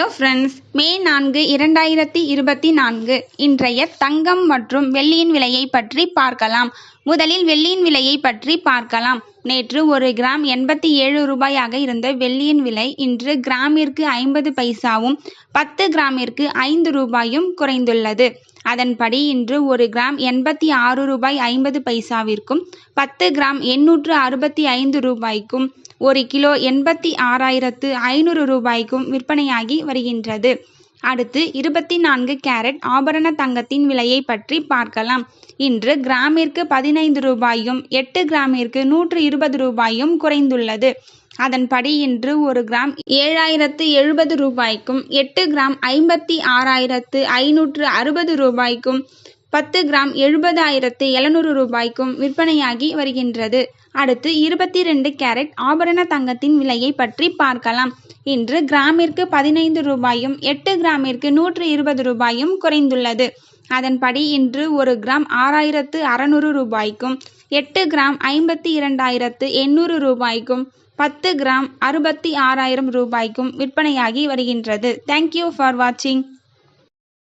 Hello friends, மே 4, 2024 இன்றைய தங்கம் மற்றும் வெள்ளியின் விலையை பற்றி பார்க்கலாம். முதலில் வெள்ளியின் விலையை பற்றி பார்க்கலாம். நேற்று ஒரு கிராம் 87 ரூபாயாக இருந்த வெள்ளியின் விலை இன்று கிராமிற்கு 50 பைசாவும் 10 கிராமிற்கு 5 ரூபாயும் குறைந்துள்ளது. அதன்படி இன்று ஒரு கிராம் 86 ரூபாய் 50 பைசாவிற்கும் 10 கிராம் 865 ரூபாய்க்கும் ஒரு கிலோ 86,500 ரூபாய்க்கும் விற்பனையாகி வருகின்றது. அடுத்து 24 கேரட் ஆபரண தங்கத்தின் விலையை பற்றி பார்க்கலாம். இன்று கிராமிற்கு 15 ரூபாயும் 8 கிராமிற்கு 120 ரூபாயும் குறைந்துள்ளது. அதன்படி இன்று ஒரு கிராம் 7,070 ரூபாய்க்கும் 8 கிராம் 56,560 ரூபாய்க்கும் 10 கிராம் 70,700 ரூபாய்க்கும் விற்பனையாகி வருகின்றது. அடுத்து 22 கேரட் ஆபரண தங்கத்தின் விலையை பற்றி பார்க்கலாம். இன்று கிராமிற்கு 15 ரூபாயும் 8 கிராமிற்கு 120 ரூபாயும் குறைந்துள்ளது. அதன்படி இன்று ஒரு கிராம் 6,600 ரூபாய்க்கும் 8 கிராம் 52,800 ரூபாய்க்கும் 10 கிராம் 66,000 ரூபாய்க்கும் விற்பனையாகி வருகின்றது. தேங்க்யூ ஃபார் வாட்சிங்.